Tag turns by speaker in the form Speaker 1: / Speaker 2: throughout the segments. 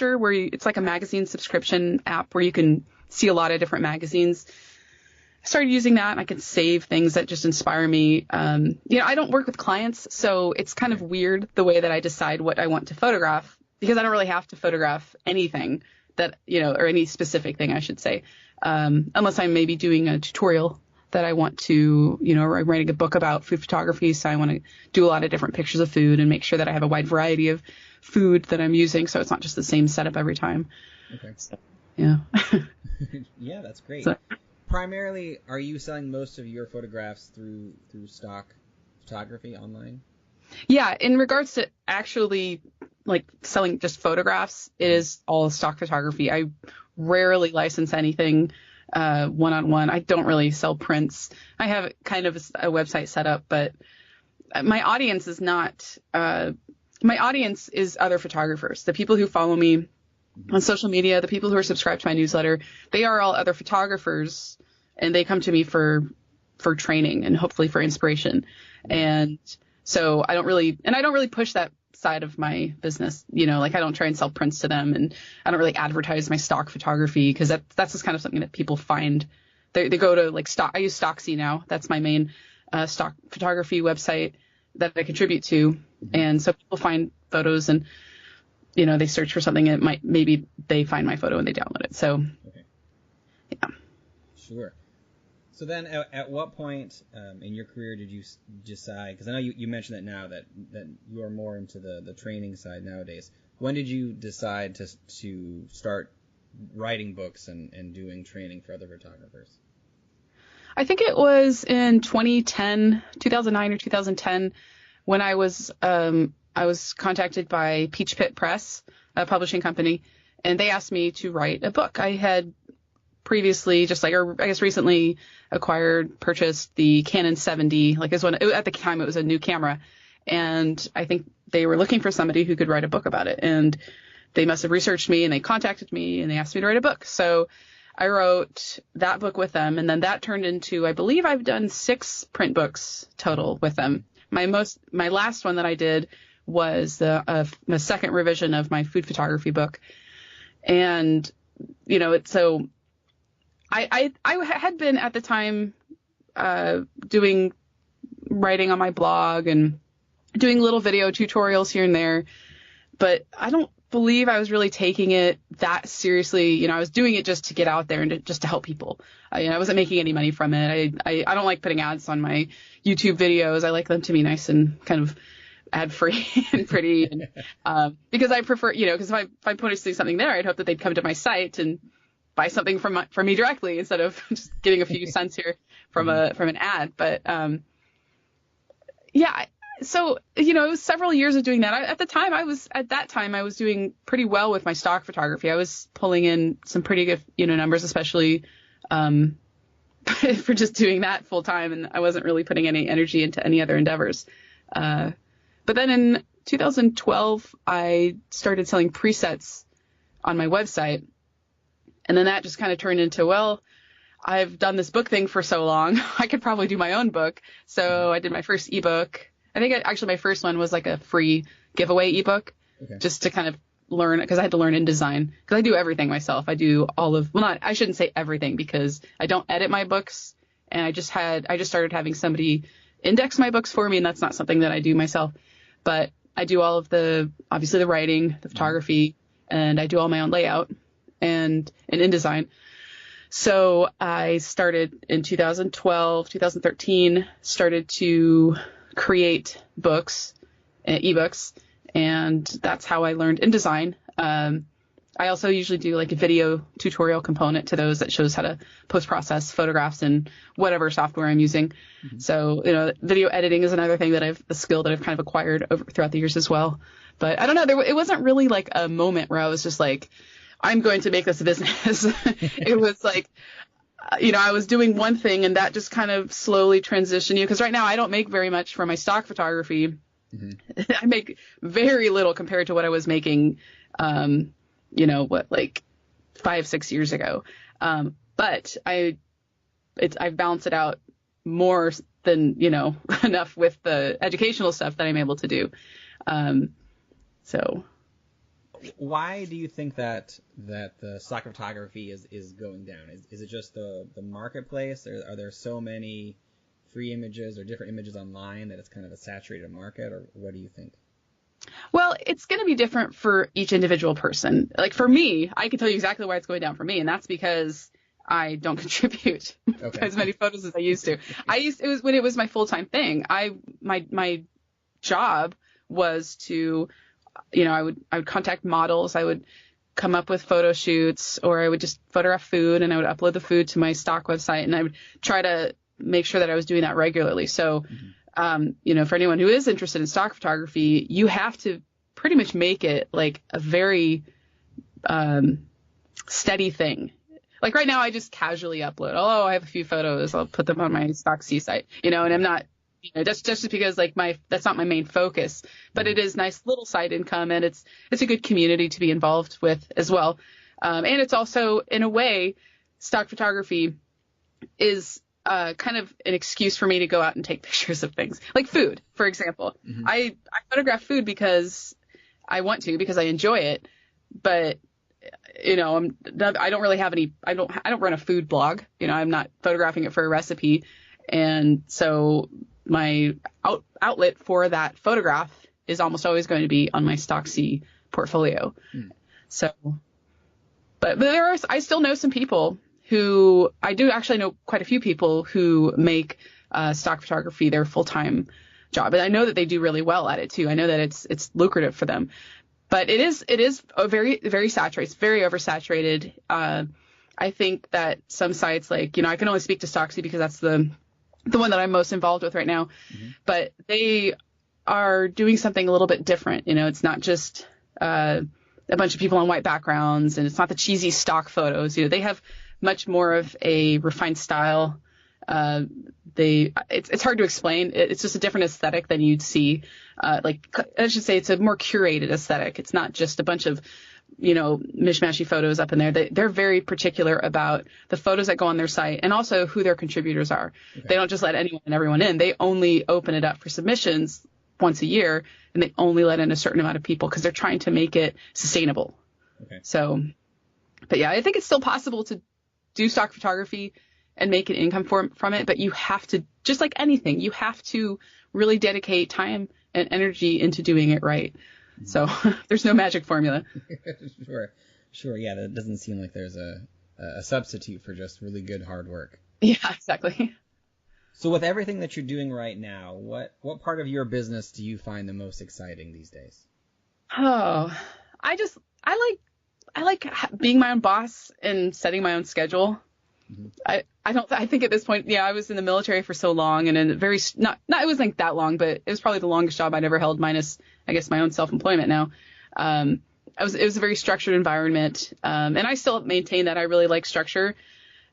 Speaker 1: Monster, where it's like a magazine subscription app where you can see a lot of different magazines. I started using that, and I can save things that just inspire me. I don't work with clients, so it's kind of weird the way that I decide what I want to photograph, because I don't really have to photograph anything that, or any specific thing, I should say, unless I'm maybe doing a tutorial that I want to, I'm writing a book about food photography. So I want to do a lot of different pictures of food and make sure that I have a wide variety of food that I'm using. So it's not just the same setup every time.
Speaker 2: Okay.
Speaker 1: So, yeah.
Speaker 2: Yeah, that's great. So, primarily, are you selling most of your photographs through stock photography online?
Speaker 1: Yeah. In regards to actually like selling just photographs, it is all stock photography. I rarely license anything one-on-one. I don't really sell prints. I have kind of a website set up, but my audience is not, my audience is other photographers. The people who follow me on social media, the people who are subscribed to my newsletter, they are all other photographers, and they come to me for training and hopefully for inspiration. And so I don't really push that side of my business, like I don't try and sell prints to them, and I don't really advertise my stock photography, because that's just kind of something that people find. They go to like stock. I use Stocksy now. That's my main stock photography website that I contribute to. And so people find photos, and they search for something, and maybe they find my photo and they download it. So yeah.
Speaker 2: Sure. So then at what point in your career did you decide, because I know you mentioned that now that you are more into the training side nowadays. When did you decide to start writing books and doing training for other photographers?
Speaker 1: I think it was in 2009 or 2010, when I was contacted by Peach Pit Press, a publishing company, and they asked me to write a book. I had previously, recently purchased the Canon 7D, at the time it was a new camera. And I think they were looking for somebody who could write a book about it. And they must have researched me, and they contacted me, and they asked me to write a book. So I wrote that book with them. And then that turned into, I believe I've done 6 print books total with them. My last one that I did was the second revision of my food photography book. And, I had been at the time doing writing on my blog and doing little video tutorials here and there, but I don't believe I was really taking it that seriously. I was doing it just to get out there and just to help people. I wasn't making any money from it. I don't like putting ads on my YouTube videos. I like them to be nice and kind of ad free and pretty, and because I prefer, because if I'm posting something there, I'd hope that they'd come to my site and buy something from me directly, instead of just getting a few cents here from an ad. But so it was several years of doing that. At that time I was doing pretty well with my stock photography. I was pulling in some pretty good numbers, especially for just doing that full time, and I wasn't really putting any energy into any other endeavors. But then in 2012 I started selling presets on my website. And then that just kind of turned into, well, I've done this book thing for so long, I could probably do my own book. So I did my first ebook. I think actually my first one was like a free giveaway ebook, just to kind of learn, because I had to learn InDesign, because I do everything myself. I do I shouldn't say everything, because I don't edit my books, and I just started having somebody index my books for me, and that's not something that I do myself. But I do all of obviously the writing, the photography, and I do all my own layout and InDesign. So I started in 2012, 2013, started to create books, ebooks, and that's how I learned InDesign. I also usually do like a video tutorial component to those that shows how to post-process photographs in whatever software I'm using. Mm-hmm. So, video editing is another thing a skill that I've kind of acquired throughout the years as well. But I don't know, it wasn't really like a moment where I was just like, I'm going to make this a business. It was like, I was doing one thing, and that just kind of slowly transitioned. Because right now I don't make very much for my stock photography. Mm-hmm. I make very little compared to what I was making, like 5-6 years ago. But I balance it out more than, enough with the educational stuff that I'm able to do. So.
Speaker 2: why do you think that the stock photography is going down? Is it just the marketplace? Or are there so many free images or different images online that it's kind of a saturated market, or what do you think?
Speaker 1: Well, it's going to be different for each individual person. Like for me, I can tell you exactly why it's going down for me, and that's because I don't contribute as many photos as I used to. It was when it was my full-time thing. My job was to, I would contact models. I would come up with photo shoots, or I would just photograph food and I would upload the food to my stock website, and I would try to make sure that I was doing that regularly. So, for anyone who is interested in stock photography, you have to pretty much make it like a very steady thing. Like right now, I just casually upload. Oh, I have a few photos. I'll put them on my stock C site, and I'm not, that's just because like that's not my main focus, but it is nice little side income, and it's a good community to be involved with as well. And it's also, in a way, stock photography is kind of an excuse for me to go out and take pictures of things like food, for example. I photograph food because I want to, because I enjoy it, but I don't really have any, I don't run a food blog, I'm not photographing it for a recipe. And so my outlet for that photograph is almost always going to be on my stock C portfolio. So, but I still know some people who, I do actually know quite a few people who make stock photography their full-time job. And I know that they do really well at it too. I know that it's lucrative for them. But it is a very, very saturated. It's very oversaturated. I think that some sites like, I can only speak to Stocksy because that's the one that I'm most involved with right now. But they are doing something a little bit different. It's not just a bunch of people on white backgrounds, and it's not the cheesy stock photos. They have much more of a refined style. It's hard to explain. It's just a different aesthetic than you'd see. I should say it's a more curated aesthetic. It's not just a bunch of, mishmashy photos up in there. They're very particular about the photos that go on their site, and also who their contributors are. Okay. They don't just let anyone and everyone in. They only open it up for submissions once a year, and they only let in a certain amount of people because they're trying to make it sustainable. Okay. So, but yeah, I think it's still possible to do stock photography and make an income from it, but you have to, just like anything, you have to really dedicate time and energy into doing it right. So there's no magic formula.
Speaker 2: Sure. Yeah, that doesn't seem like there's a substitute for just really good hard work.
Speaker 1: Yeah, exactly.
Speaker 2: So with everything that you're doing right now, what part of your business do you find the most exciting these days?
Speaker 1: Oh, I like being my own boss and setting my own schedule. I think at this point, I was in the military for so long, and in a very, not it wasn't that long, but it was probably the longest job I'd ever held, minus, I guess, my own self-employment now. It was a very structured environment. And I still maintain that I really like structure,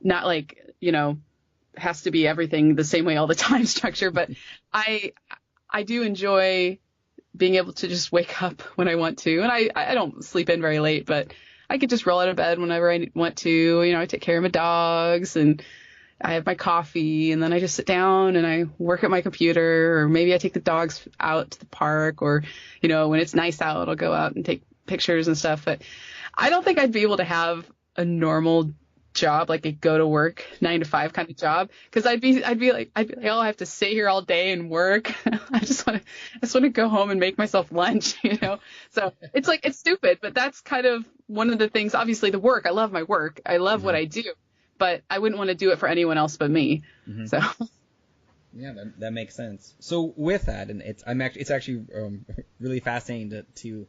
Speaker 1: not like, has to be everything the same way all the time structure, but I do enjoy being able to just wake up when I want to. And I don't sleep in very late, but I could just roll out of bed whenever I want to. I take care of my dogs, and I have my coffee, and then I just sit down and I work at my computer, or maybe I take the dogs out to the park, or, when it's nice out, I'll go out and take pictures and stuff. But I don't think I'd be able to have a normal job, like a go to work 9 to 5 kind of job, because I'd be like, oh, I have to sit here all day and work. I just want to go home and make myself lunch, So it's like, it's stupid, but that's kind of one of the things. Obviously, the work. I love my work. I love what I do, but I wouldn't want to do it for anyone else but me. So.
Speaker 2: Yeah, that makes sense. So with that, and it's actually really fascinating to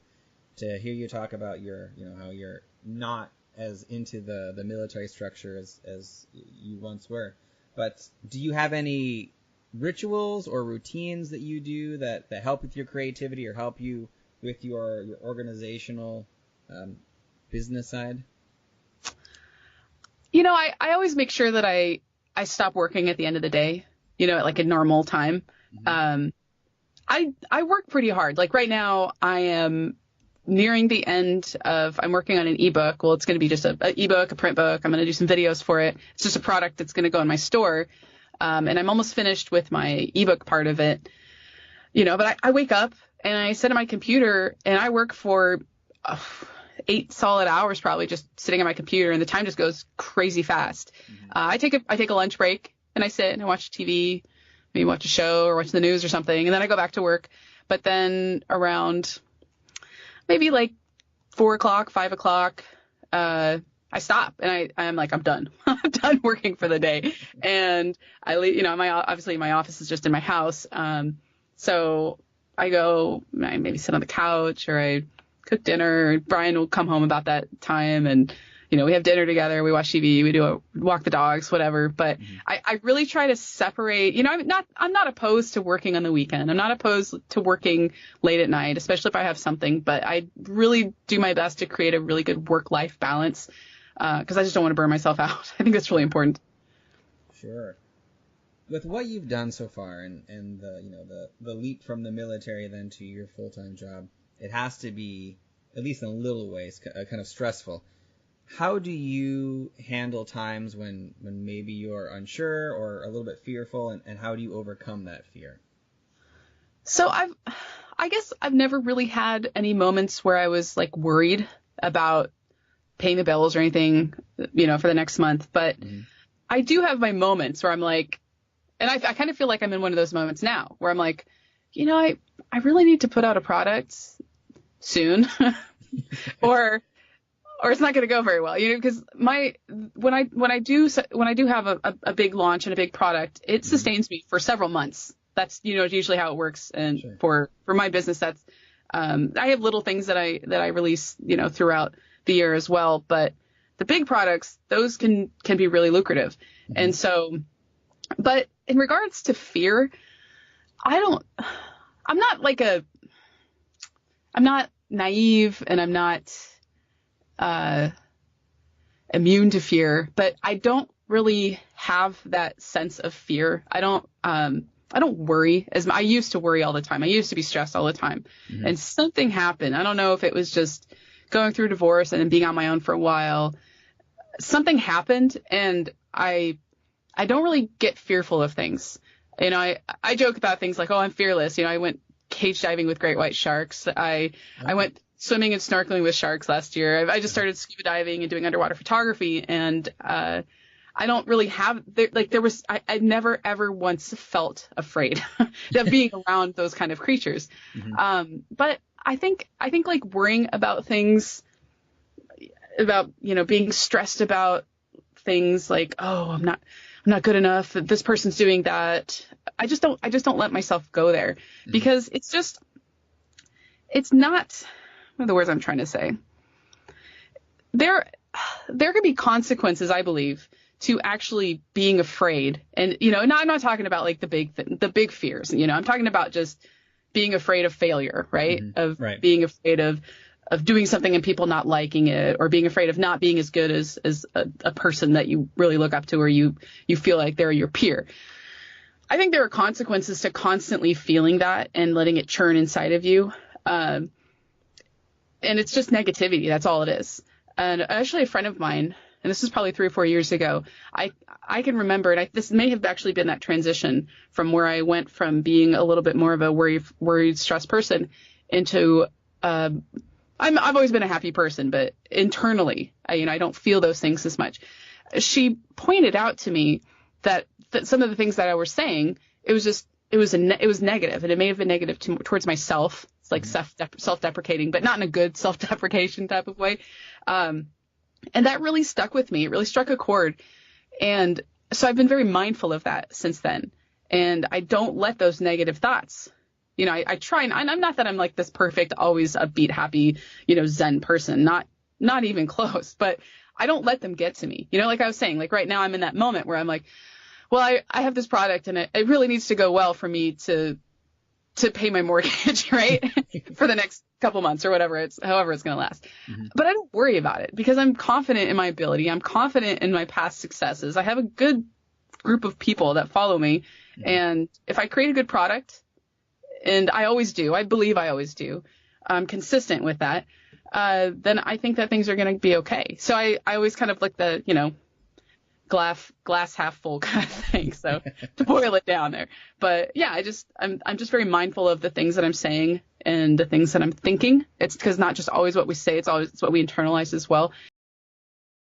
Speaker 2: hear you talk about your, how you're not as into the military structure as you once were. But do you have any rituals or routines that you do that help with your creativity or help you with your organizational business side?
Speaker 1: I always make sure that I stop working at the end of the day, at like a normal time. I work pretty hard. Like right now I am nearing the end of, I'm working on an ebook. Well, it's going to be just an ebook, a print book. I'm going to do some videos for it. It's just a product that's going to go in my store. And I'm almost finished with my ebook part of it, but I wake up and I sit at my computer and I work for 8 solid hours probably just sitting at my computer, and the time just goes crazy fast.
Speaker 2: Mm-hmm.
Speaker 1: I take a lunch break and I sit and I watch TV, maybe watch a show or watch the news or something, and then I go back to work. But then around maybe like 4 o'clock, 5 o'clock, I stop and I'm like, I'm done. I'm done working for the day. And I leave, obviously my office is just in my house. So I go, I maybe sit on the couch or I cook dinner. Brian will come home about that time and, we have dinner together. We watch TV. We walk the dogs, whatever. But I really try to separate, I'm not opposed to working on the weekend. I'm not opposed to working late at night, especially if I have something, but I really do my best to create a really good work-life balance. Because I just don't want to burn myself out. I think that's really important.
Speaker 2: Sure. With what you've done so far and the leap from the military then to your full-time job, it has to be, at least in little ways, kind of stressful. How do you handle times when maybe you're unsure or a little bit fearful, and how do you overcome that fear?
Speaker 1: So I guess I've never really had any moments where I was like worried about paying the bills or anything, for the next month. But I do have my moments where I'm like, and I kind of feel like I'm in one of those moments now where I'm like, I really need to put out a product soon or it's not going to go very well, because when I do have a big launch and a big product, it sustains me for several months. That's, usually how it works. And sure. for my business, that's, I have little things that I release, throughout the year as well. But the big products, those can be really lucrative. Mm-hmm. And so, but in regards to fear, I'm not naive and I'm not, immune to fear, but I don't really have that sense of fear. I don't worry I used to worry all the time. I used to be stressed all the time. Mm-hmm. And something happened. I don't know if it was just going through divorce and then being on my own for a while. Something happened and I don't really get fearful of things. I joke about things like, oh, I'm fearless. I went cage diving with great white sharks. I went swimming and snorkeling with sharks last year. I just started scuba diving and doing underwater photography. And, I don't really have I never ever once felt afraid of being around those kind of creatures. Mm-hmm. But I think like worrying about things about, being stressed about things like, oh, I'm not good enough. This person's doing that. I just don't let myself go there. Mm-hmm. Because it's not, what are the words I'm trying to say? There could be consequences, I believe, to actually being afraid. And, I'm not talking about like the big fears, I'm talking about just being afraid of failure, right? Mm-hmm. Right. Being afraid of doing something and people not liking it, or being afraid of not being as good as a person that you really look up to, or you feel like they're your peer. I think there are consequences to constantly feeling that and letting it churn inside of you. And it's just negativity. That's all it is. And actually a friend of mine, and this is probably 3 or 4 years ago, I can remember, and this may have actually been that transition from where I went from being a little bit more of a worried, stressed person into, I've always been a happy person, but internally, I don't feel those things as much. She pointed out to me that some of the things that I was saying, it was negative, and it may have been negative towards myself. It's like self-deprecating, but not in a good self-deprecation type of way. And that really stuck with me. It really struck a chord. And so I've been very mindful of that since then. And I don't let those negative thoughts, I try, and I'm not that I'm like this perfect, always upbeat, happy, Zen person, not even close, but I don't let them get to me. Like I was saying, like right now I'm in that moment where I'm like, well, I have this product and it really needs to go well for me to pay my mortgage, right? For the next couple months or however it's going to last. Mm-hmm. But I don't worry about it because I'm confident in my ability. I'm confident in my past successes. I have a good group of people that follow me. Mm-hmm. And if I create a good product, and I always do, I believe I always do, I'm consistent with that, then I think that things are going to be okay. So I always kind of like glass half full kind of thing. So to boil it down there. But yeah, I'm just very mindful of the things that I'm saying and the things that I'm thinking. It's because not just always what we say, it's what we internalize as well.